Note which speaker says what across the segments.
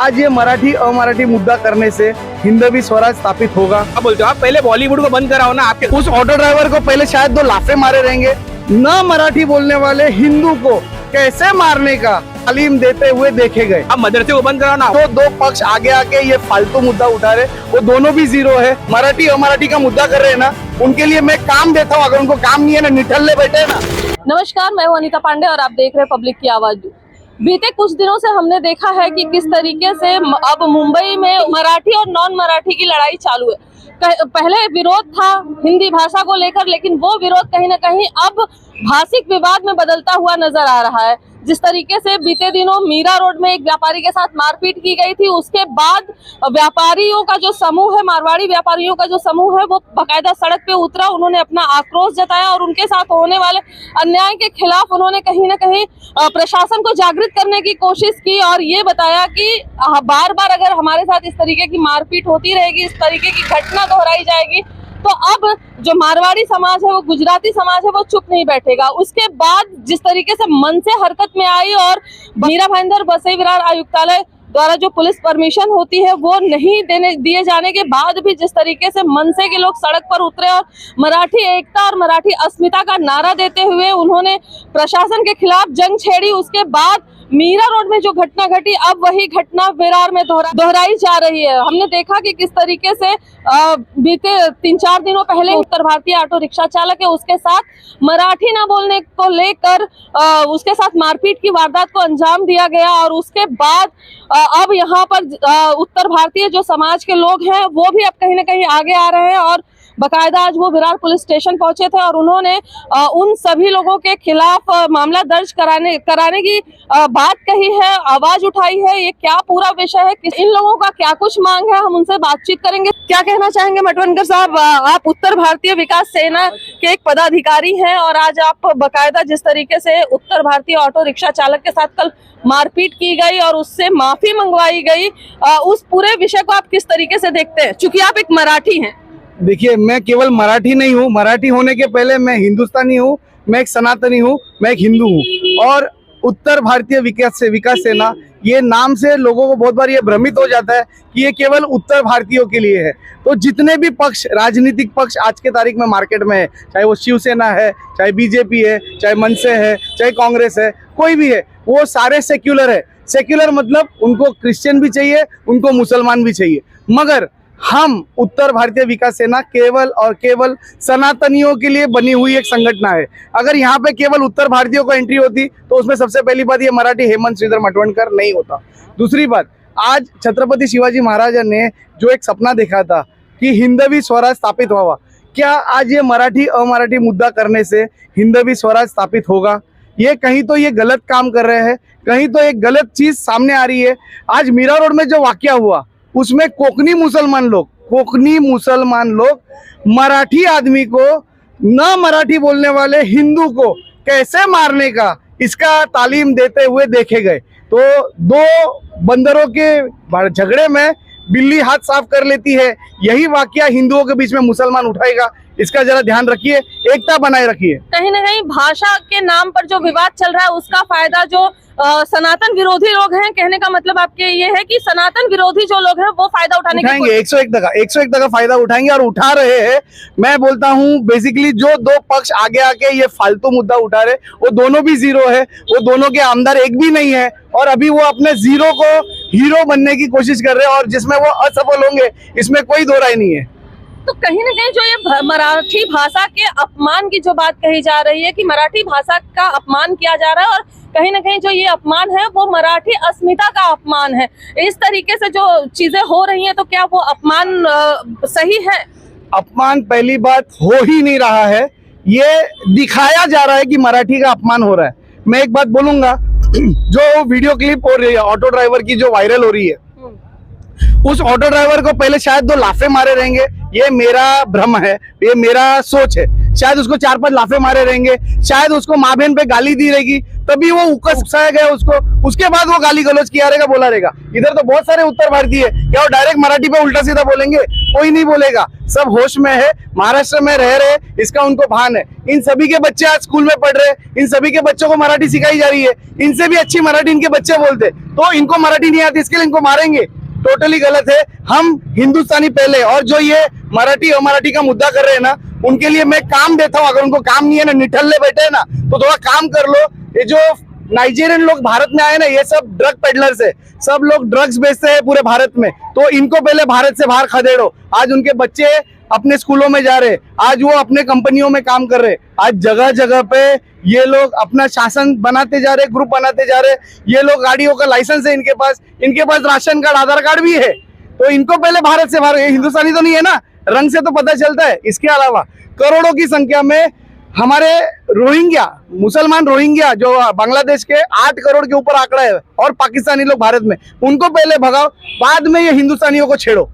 Speaker 1: आज ये मराठी अमराठी मुद्दा करने से हिंदवी स्वराज स्थापित होगा।
Speaker 2: आप बोलते हो आप पहले बॉलीवुड को बंद कराओ ना। आपके
Speaker 1: उस ऑटो ड्राइवर को पहले शायद 2 लाफे मारे रहेंगे। न मराठी बोलने वाले हिंदू को कैसे मारने का तालीम देते हुए देखे गए।
Speaker 2: आप मदरसे को बंद कराओ ना।
Speaker 1: तो 2 पक्ष आगे आके ये फालतू मुद्दा उठा रहे, वो दोनों भी जीरो है। मराठी अमराठी का मुद्दा कर रहे हैं ना, उनके लिए मैं काम देता हूँ। अगर उनको काम नहीं है ना, निठल्ले बैठे है ना।
Speaker 3: नमस्कार, मैं हूं अनीता पांडे और आप देख रहे हैं पब्लिक की आवाज। बीते कुछ दिनों से हमने देखा है कि किस तरीके से अब मुंबई में मराठी और नॉन मराठी की लड़ाई चालू है। पहले विरोध था हिंदी भाषा को लेकर, लेकिन वो विरोध कहीं ना कहीं अब भाषिक विवाद में बदलता हुआ नजर आ रहा है। जिस तरीके से बीते दिनों मीरा रोड में एक व्यापारी के साथ मारपीट की गई थी, उसके बाद व्यापारियों का जो समूह है, मारवाड़ी व्यापारियों का जो समूह है, वो बाकायदा सड़क पे उतरा। उन्होंने अपना आक्रोश जताया और उनके साथ होने वाले अन्याय के खिलाफ उन्होंने कहीं ना कहीं प्रशासन को जागृत करने की कोशिश की और ये बताया कि बार बार अगर हमारे साथ इस तरीके की मारपीट होती रहेगी, इस तरीके की घटना दोहराई जाएगी, तो अब जो मारवाड़ी समाज है, वो गुजराती समाज है, वो चुप नहीं बैठेगा। उसके बाद जिस तरीके से मन से हरकत में आई और मीरा भाईंदर वसई विरार आयुक्तालय द्वारा जो पुलिस परमिशन होती है वो नहीं दिए जाने के बाद भी जिस तरीके से मनसे के लोग सड़क पर उतरे और मराठी एकता और मराठी अस्मिता का नारा देते हुए उन्होंने प्रशासन के खिलाफ जंग छेड़ी। उसके बाद मीरा रोड में जो घटना घटी, अब वही घटना विरार में दोहराई जा रही है। हमने देखा कि किस तरीके से बीते 3-4 दिनों पहले उत्तर भारतीय ऑटो रिक्शा चालक है, उसके साथ मराठी ना बोलने को लेकर उसके साथ मारपीट की वारदात को अंजाम दिया गया। और उसके बाद अब यहाँ पर उत्तर भारतीय जो समाज के लोग हैं वो भी अब कहीं ना कहीं आगे आ रहे हैं और बकायदा आज वो विरार पुलिस स्टेशन पहुंचे थे और उन्होंने उन सभी लोगों के खिलाफ मामला दर्ज कराने की बात कही है, आवाज उठाई है। ये क्या पूरा विषय है, इन लोगों का क्या कुछ मांग है, हम उनसे बातचीत करेंगे। क्या कहना चाहेंगे मटवनकर साहब? आप उत्तर भारतीय विकास सेना के एक पदाधिकारी हैं और आज आप बकायदा जिस तरीके से उत्तर भारतीय ऑटो रिक्शा चालक के साथ कल मारपीट की गई और उससे माफी मंगवाई गई, उस पूरे विषय को आप किस तरीके से देखते हैं, चूंकि आप एक मराठी हैं?
Speaker 1: देखिए, मैं केवल मराठी नहीं हूँ, मराठी होने के पहले मैं हिंदुस्तानी हूँ, मैं एक सनातनी हूँ, मैं एक हिंदू हूँ। और उत्तर भारतीय विकास सेना, ये नाम से लोगों को बहुत बार ये भ्रमित हो जाता है कि ये केवल उत्तर भारतीयों के लिए है। तो जितने भी पक्ष, राजनीतिक पक्ष आज के तारीख में मार्केट में है, चाहे वो शिवसेना है, चाहे बीजेपी है, चाहे मनसे है, चाहे कांग्रेस है, कोई भी है, वो सारे सेक्युलर है। सेक्युलर मतलब उनको क्रिश्चियन भी चाहिए, उनको मुसलमान भी चाहिए, मगर हम उत्तर भारतीय विकास सेना केवल और केवल सनातनियों के लिए बनी हुई एक संगठन है। अगर यहाँ पे केवल उत्तर भारतीयों को एंट्री होती तो उसमें सबसे पहली बात ये मराठी हेमंत श्रीधर मटवनकर नहीं होता। दूसरी बात, आज छत्रपति शिवाजी महाराज ने जो एक सपना देखा था कि हिंदवी स्वराज स्थापित हुआ, क्या आज ये मराठी अमराठी मुद्दा करने से हिंदवी स्वराज स्थापित होगा? ये कहीं तो ये गलत काम कर रहे हैं, कहीं तो एक गलत चीज सामने आ रही है। आज मीरा रोड में जो वाकया हुआ उसमें कोकनी मुसलमान लोग मराठी आदमी को, न मराठी बोलने वाले हिंदू को कैसे मारने का इसका तालीम देते हुए देखे गए। तो 2 बंदरों के झगड़े में बिल्ली हाथ साफ कर लेती है, यही वाकया हिंदुओं के बीच में मुसलमान उठाएगा। इसका जरा ध्यान रखिए, एकता बनाए रखिए।
Speaker 3: कहीं ना कहीं भाषा के नाम पर जो विवाद चल रहा है उसका फायदा जो सनातन विरोधी लोग हैं, कहने का मतलब आपके ये है कि सनातन विरोधी जो लोग हैं वो फायदा उठाएंगे
Speaker 1: 101 टका फायदा उठाएंगे और उठा रहे हैं। मैं बोलता हूँ बेसिकली जो 2 पक्ष आगे आके ये फालतू मुद्दा उठा रहे, वो दोनों भी जीरो है, वो दोनों के आमदार एक भी नहीं है और अभी वो अपने जीरो को हीरो बनने की कोशिश कर रहे हैं और जिसमें वो असफल होंगे, इसमें कोई दो राय नहीं है।
Speaker 3: तो कहीं ना कहीं जो ये मराठी भाषा के अपमान की जो बात कही जा रही है कि मराठी भाषा का अपमान किया जा रहा है और कहीं ना कहीं जो ये अपमान है वो मराठी अस्मिता का अपमान है, इस तरीके से जो चीजें हो रही हैं, तो क्या वो अपमान सही है? अपमान
Speaker 1: पहली बात हो ही नहीं रहा है, ये दिखाया जा रहा है कि मराठी का अपमान हो रहा है। मैं एक बात बोलूंगा, जो वीडियो क्लिप हो रही है ऑटो ड्राइवर की जो वायरल हो रही है, उस ऑटो ड्राइवर को पहले शायद 2 लाफे मारे रहेंगे, ये मेरा भ्रम है, ये मेरा सोच है। शायद उसको 4-5 लाफे मारे रहेंगे, शायद उसको माँ बहन पे गाली दी रहेगी, तभी वो उकसाया गया उसको, उसके बाद वो गाली गलौज किया रहेगा, बोला रहेगा। इधर तो बहुत सारे उत्तर भारतीय है, क्या वो डायरेक्ट मराठी पे उल्टा सीधा बोलेंगे? कोई नहीं बोलेगा, सब होश में है, महाराष्ट्र में रह रहे, इसका उनको भान है। इन सभी के बच्चे आज स्कूल में पढ़ रहे, इन सभी के बच्चों को मराठी सिखाई जा रही है, इनसे भी अच्छी मराठी इनके बच्चे बोलते, तो इनको मराठी नहीं आती, इसके लिए इनको मारेंगे। टोटली गलत है। हम हिंदुस्तानी पहले, और जो ये मराठी अमराठी का मुद्दा कर रहे हैं ना, उनके लिए मैं काम देता हूँ। अगर उनको काम नहीं है ना, निठल्ले बैठे हैं ना, तो थोड़ा काम कर लो। ये जो नाइजीरियन लोग भारत में आए ना, ये सब ड्रग पेडलर्स है, सब लोग ड्रग्स बेचते हैं पूरे भारत में, तो इनको पहले भारत से बाहर खदेड़ो। आज उनके बच्चे अपने स्कूलों में जा रहे, आज वो अपने कंपनियों में काम कर रहे, आज जगह जगह पे ये लोग अपना शासन बनाते जा रहे, ग्रुप बनाते जा रहे। ये लोग गाड़ियों का लाइसेंस है इनके पास राशन कार्ड, आधार कार्ड भी है, तो इनको पहले भारत से बाहर। ये हिंदुस्तानी तो नहीं है ना, रंग से तो पता चलता है। इसके अलावा करोड़ों की संख्या में हमारे रोहिंग्या, मुसलमान रोहिंग्या जो बांग्लादेश के 8 करोड़ के ऊपर आंकड़ा है, और पाकिस्तानी लोग भारत में, उनको पहले भगाओ, बाद में ये हिंदुस्तानियों को छेड़ो।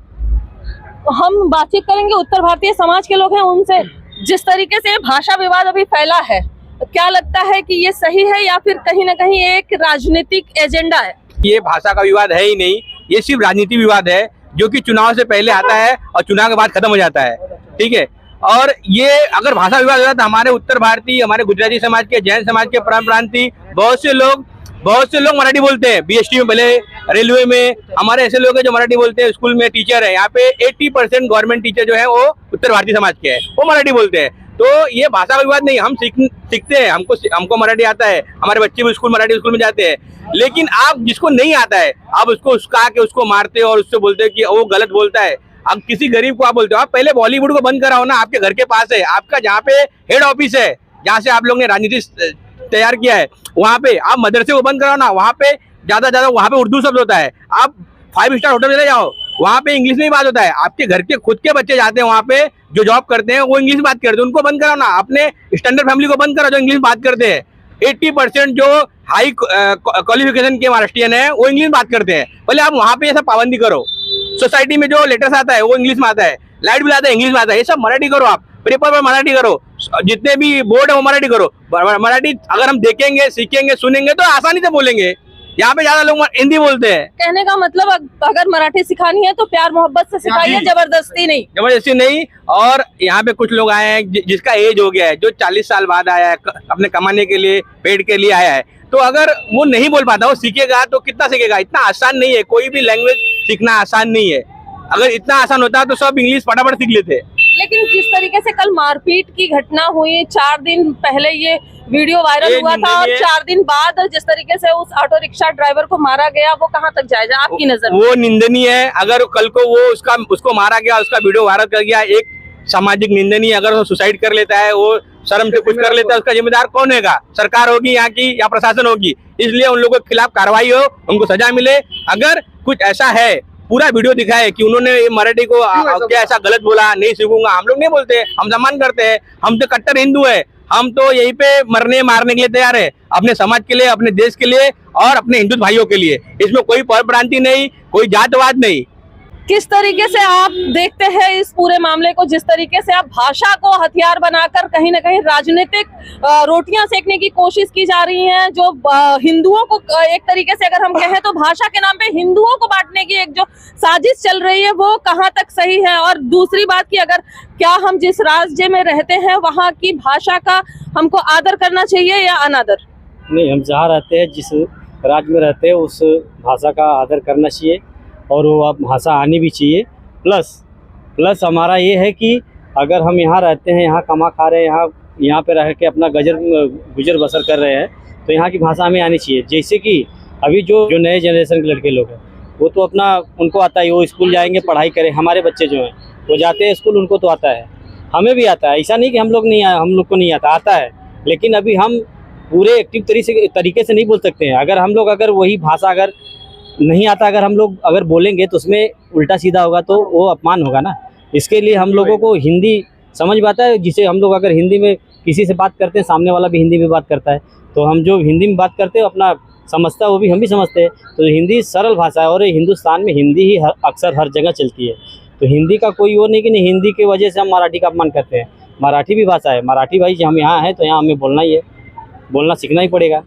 Speaker 3: हम बातचीत करेंगे उत्तर भारतीय समाज के लोग हैं उनसे। जिस तरीके से भाषा विवाद अभी फैला है, क्या लगता है कि ये सही है या फिर कहीं ना कहीं एक राजनीतिक एजेंडा है?
Speaker 2: ये भाषा का विवाद है ही नहीं, ये सिर्फ राजनीति विवाद है, जो कि चुनाव से पहले आता है और चुनाव के बाद खत्म हो जाता है। ठीक है, और ये अगर भाषा विवाद होता है तो हमारे उत्तर भारतीय, हमारे गुजराती समाज के, जैन समाज के, परम प्रांतीय बहुत से लोग मराठी बोलते हैं। बीएसटी में, भले रेलवे में, हमारे ऐसे लोग हैं जो मराठी बोलते हैं। स्कूल में टीचर है, यहाँ पे 80% गवर्नमेंट टीचर जो है वो उत्तर भारतीय समाज के हैं, वो मराठी बोलते हैं। तो ये भाषा विवाद नहीं, हम सीखते हैं, हमको मराठी आता है, हमारे बच्चे भी मराठी स्कूल में जाते हैं। लेकिन आप जिसको नहीं आता है, आप उसको उस्का के उसको मारते हो और उससे बोलते हो कि वो गलत बोलता है। अब किसी गरीब को आप बोलते हो, आप पहले बॉलीवुड को बंद कराओ ना, आपके घर के पास है, आपका जहाँ पे हेड ऑफिस है, जहाँ से आप लोग ने राजनीति तैयार किया है, वहाँ पे आप मदरसे को बंद कराओ ना, वहाँ पे ज्यादा वहाँ पे उर्दू शब्द होता है। आप 5 स्टार होटल में चले जाओ, वहाँ पे इंग्लिश में ही बात होता है। आपके घर के खुद के बच्चे जाते हैं वहाँ पे, जो जॉब करते हैं, वो इंग्लिश बात करते हैं, उनको बंद कराओ ना। अपने स्टैंडर्ड फैमिली को बंद करो जो इंग्लिश बात करते हैं। 80% जो हाई क्वालिफिकेशन के महाराष्ट्रियन है वो इंग्लिश बात करते हैं। पहले आप वहाँ पे ये सब पाबंदी करो। सोसाइटी में जो लेटर्स आता है वो इंग्लिश में आता है, लाइट बिल आता है इंग्लिश में आता है, ये सब मराठी करो। आप पेपर पर मराठी करो, जितने भी बोर्ड है वो मराठी करो। मराठी अगर हम देखेंगे, सीखेंगे, सुनेंगे तो आसानी से बोलेंगे। यहाँ पे ज्यादा लोग हिंदी बोलते हैं।
Speaker 3: कहने का मतलब अगर मराठी सिखानी है तो प्यार मोहब्बत से सिखाइए, जबरदस्ती नहीं।
Speaker 2: और यहाँ पे कुछ लोग आए हैं जिसका एज हो गया है, जो 40 साल बाद आया है, अपने कमाने के लिए, पेट के लिए आया है, तो अगर वो नहीं बोल पाता, वो सीखेगा तो कितना सीखेगा? इतना आसान नहीं है, कोई भी लैंग्वेज सीखना आसान नहीं है। अगर इतना आसान होता तो सब इंग्लिश फटाफट सीख लेते।
Speaker 3: लेकिन जिस तरीके से कल मारपीट की घटना हुई, 4 दिन पहले ये वीडियो वायरल हुआ था, और 4 दिन बाद जिस तरीके से उस ऑटो रिक्शा ड्राइवर को मारा गया, वो कहाँ तक जायजा आपकी नजर में?
Speaker 2: वो निंदनीय है। अगर कल को वो उसको मारा गया, उसका वीडियो वायरल कर गया, एक सामाजिक निंदनीय। अगर वो सुसाइड कर लेता है, वो शर्म से कुछ कर लेता है, उसका जिम्मेदार कौन होगा? सरकार होगी यहाँ की या प्रशासन होगी। इसलिए उन लोगों के खिलाफ कार्रवाई हो, उनको सजा मिले। अगर कुछ ऐसा है, पूरा वीडियो दिखाए कि उन्होंने मराठी को क्या ऐसा गलत बोला, नहीं सीखूंगा। हम लोग नहीं बोलते, हम सम्मान करते हैं, हम तो कट्टर हिंदू है, हम तो यहीं पे मरने मारने के लिए तैयार है, अपने समाज के लिए, अपने देश के लिए और अपने हिंदू भाइयों के लिए। इसमें कोई परप्रांति नहीं, कोई जातवाद नहीं।
Speaker 3: किस तरीके से आप देखते हैं इस पूरे मामले को, जिस तरीके से आप भाषा को हथियार बनाकर कहीं ना कहीं राजनीतिक रोटियां सेकने की कोशिश की जा रही है, जो हिंदुओं को एक तरीके से अगर हम कहें तो भाषा के नाम पे हिंदुओं को बांटने की एक जो साजिश चल रही है, वो कहाँ तक सही है? और दूसरी बात की, अगर क्या हम जिस राज्य में रहते हैं वहाँ की भाषा का हमको आदर करना चाहिए या अनादर?
Speaker 4: नहीं, हम जहाँ रहते हैं, जिस राज्य में रहते हैं, उस भाषा का आदर करना चाहिए और वो भाषा आनी भी चाहिए। प्लस हमारा ये है कि अगर हम यहाँ रहते हैं, यहाँ कमा खा रहे हैं, यहाँ पे रह के अपना गुजर बसर कर रहे हैं, तो यहाँ की भाषा हमें आनी चाहिए। जैसे कि अभी जो नए जनरेशन के लड़के लोग हैं, वो तो अपना उनको आता है, वो स्कूल जाएंगे, पढ़ाई करें। हमारे बच्चे जो हैं वो जाते हैं स्कूल, उनको तो आता है, हमें भी आता है। ऐसा नहीं कि हम लोग को नहीं आता है। लेकिन अभी हम पूरे एक्टिव तरीके से नहीं बोल सकते हैं। अगर वही भाषा अगर नहीं आता, अगर हम लोग अगर बोलेंगे तो उसमें उल्टा सीधा होगा, तो वो अपमान होगा ना। इसके लिए हम लोगों को हिंदी समझ में आता है, जिसे हम लोग अगर हिंदी में किसी से बात करते हैं, सामने वाला भी हिंदी में बात करता है, तो हम जो हिंदी में बात करते हैं अपना समझता है, वो भी हम भी समझते हैं। तो हिंदी सरल भाषा है और हिंदुस्तान में हिंदी ही अक्सर हर जगह चलती है। तो हिंदी का कोई वो नहीं कि नहीं हिंदी की वजह से हम मराठी का अपमान करते हैं। मराठी भी भाषा है, मराठी भाई हम यहाँ हैं तो यहाँ हमें बोलना ही है, बोलना सीखना ही पड़ेगा।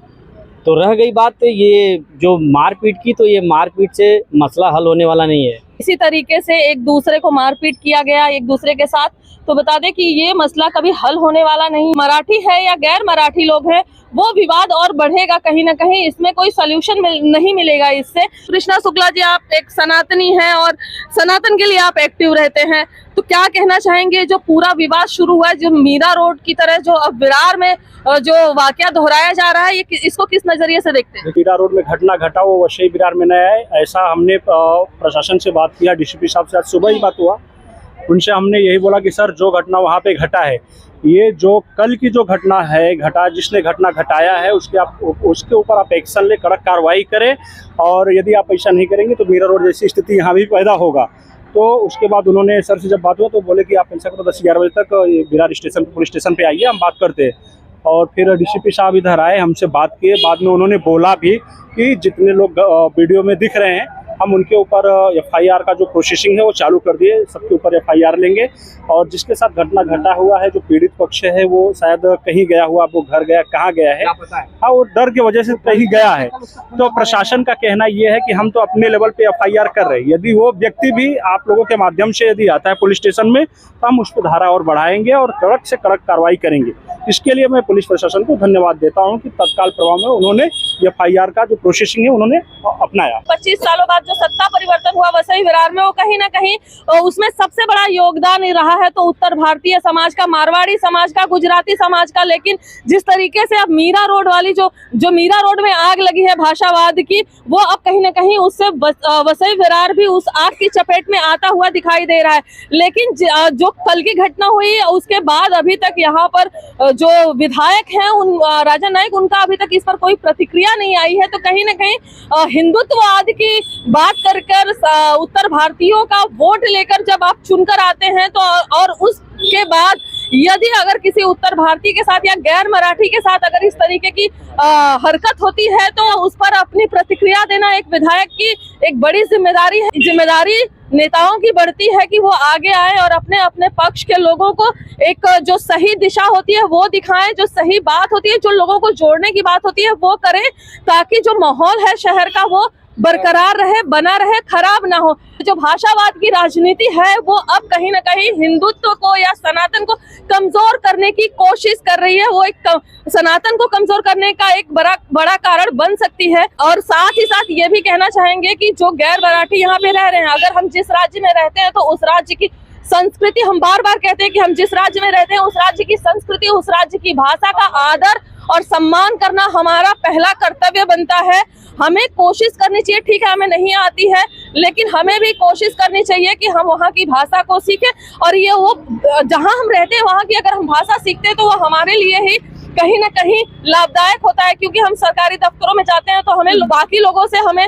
Speaker 4: तो रह गई बात ये जो मारपीट की, तो ये मारपीट से मसला हल होने वाला नहीं है।
Speaker 3: इसी तरीके से एक दूसरे को मारपीट किया गया एक दूसरे के साथ, तो बता दें कि ये मसला कभी हल होने वाला नहीं। मराठी है या गैर मराठी लोग हैं, वो विवाद और बढ़ेगा कहीं ना कहीं, इसमें कोई सोल्यूशन नहीं मिलेगा इससे। कृष्णा शुक्ला जी, आप एक सनातनी हैं और सनातन के लिए आप एक्टिव रहते हैं, तो क्या कहना चाहेंगे जो पूरा विवाद शुरू हुआ है, जो मीरा रोड की तरह जो अब विरार में जो वाकया दोहराया जा रहा है, ये इसको किस नजरिए से देखते हैं?
Speaker 5: मीरा रोड में घटना घटा वो वैसे ही विरार में नया है, ऐसा हमने प्रशासन से बात किया, डीसीपी साहब से आज सुबह ही बात हुआ, उनसे हमने यही बोला कि सर जो घटना वहाँ पे घटा है, ये जो कल की जो घटना है जिसने घटना घटाया है उसके ऊपर आप एक्शन ले, कड़क कार्रवाई करें, और यदि आप ऐसा नहीं करेंगे तो मीरा रोड जैसी स्थिति यहाँ भी पैदा होगा। तो उसके बाद उन्होंने सर से जब बात हुआ तो बोले कि आप ऐसा करो 10-11 बजे तक विरार स्टेशन पुलिस स्टेशन पे आइए, हम बात करते हैं। और फिर डीसीपी साहब इधर आए, हमसे बात किए, बाद में उन्होंने बोला भी कि जितने लोग वीडियो में दिख रहे हैं हम उनके ऊपर एफआईआर का जो प्रोसेसिंग है वो चालू कर दिए, सबके ऊपर एफआईआर लेंगे। और जिसके साथ घटना घटा हुआ है, जो पीड़ित पक्ष है, वो शायद कहीं गया हुआ, वो घर गया, कहाँ गया है, हाँ वो डर की वजह से कहीं गया है। तो प्रशासन का कहना ये है कि हम तो अपने लेवल पे एफआईआर कर रहे हैं, यदि वो व्यक्ति भी आप लोगों के माध्यम से यदि आता है पुलिस स्टेशन में तो हम उस पर धारा और बढ़ाएंगे और कड़क से कड़क कार्रवाई करेंगे। इसके लिए मैं पुलिस प्रशासन को धन्यवाद देता हूँ कि तत्काल प्रभाव में उन्होंने एफआईआर का जो प्रोसेसिंग है उन्होंने अपनाया।
Speaker 3: 25 सालों बाद जो सत्ता परिवर्तन हुआ वसई विरार में, वो कहीं ना कहीं उसमें सबसे बड़ा योगदान रहा है तो उत्तर भारतीय समाज का, मारवाड़ी समाज का, गुजराती समाज का। लेकिन जिस तरीके से अब मीरा रोड वाली जो मीरा रोड में आग लगी है भाषावाद की, वो अब कहीं ना कहीं उससे वसई विरार भी उस आग की चपेट में आता हुआ दिखाई दे रहा है। लेकिन जो कल की घटना हुई उसके बाद अभी तक यहाँ पर जो विधायक हैं राजन नाईक, उनका अभी तक इस पर कोई प्रतिक्रिया नहीं आई है। तो कहीं ना कहीं हिंदुत्ववाद की बात कर उत्तर भारतीयों का वोट लेकर जब आप चुनकर आते हैं तो और उसके बाद यदि अगर किसी उत्तर भारतीय के साथ या गैर मराठी के साथ अगर इस तरीके की हरकत होती है तो उस पर अपनी प्रतिक्रिया देना एक विधायक की एक बड़ी जिम्मेदारी है। जिम्मेदारी नेताओं की बढ़ती है कि वो आगे आए और अपने अपने पक्ष के लोगों को एक जो सही दिशा होती है वो दिखाएं, जो सही बात होती है, जो लोगों को जोड़ने की बात होती है वो करें, ताकि जो माहौल है शहर का वो बरकरार रहे, बना रहे, खराब ना हो। जो भाषावाद की राजनीति है वो अब कहीं ना कहीं हिंदुत्व को या सनातन को कमजोर करने की कोशिश कर रही है। वो एक सनातन को कमजोर करने का एक बड़ा कारण बन सकती है। और साथ ही साथ ये भी कहना चाहेंगे कि जो गैर मराठी यहाँ पे रह रहे हैं, अगर हम जिस राज्य में रहते हैं तो उस राज्य की संस्कृति, हम बार बार कहते हैं कि हम जिस राज्य में रहते हैं उस राज्य की संस्कृति, उस राज्य की भाषा का आदर और सम्मान करना हमारा पहला कर्तव्य बनता है। हमें कोशिश करनी चाहिए, ठीक है हमें नहीं आती है, लेकिन हमें भी कोशिश करनी चाहिए कि हम वहाँ की भाषा को सीखें। और ये वो जहाँ हम रहते हैं वहाँ की अगर हम भाषा सीखते हैं तो वो हमारे लिए ही कहीं ना कहीं लाभदायक होता है, क्योंकि हम सरकारी दफ्तरों में जाते हैं तो हमें बाकी लोगों से हमें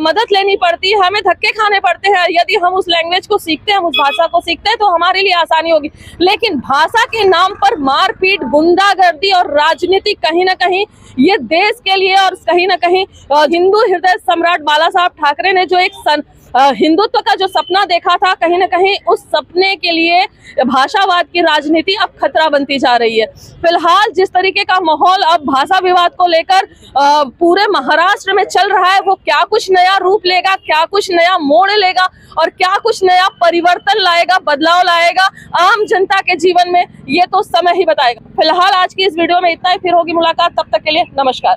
Speaker 3: मदद लेनी पड़ती है, हमें धक्के खाने पड़ते हैं। यदि हम उस लैंग्वेज को सीखते हैं, हम उस भाषा को सीखते हैं तो हमारे लिए आसानी होगी। लेकिन भाषा के नाम पर मारपीट, गुंडागर्दी और राजनीति कहीं ना कहीं ये देश के लिए और कहीं ना कहीं हिंदू हृदय सम्राट बाला साहब ठाकरे ने जो एक हिंदुत्व का जो सपना देखा था, कहीं ना कहीं उस सपने के लिए भाषावाद की राजनीति अब खतरा बनती जा रही है। फिलहाल जिस तरीके का माहौल अब भाषा विवाद को लेकर पूरे महाराष्ट्र में चल रहा है, वो क्या कुछ नया रूप लेगा, क्या कुछ नया मोड़ लेगा और क्या कुछ नया परिवर्तन लाएगा, बदलाव लाएगा आम जनता के जीवन में, ये तो समय ही बताएगा। फिलहाल आज की इस वीडियो में इतना ही, फिर होगी मुलाकात, तब तक के लिए नमस्कार।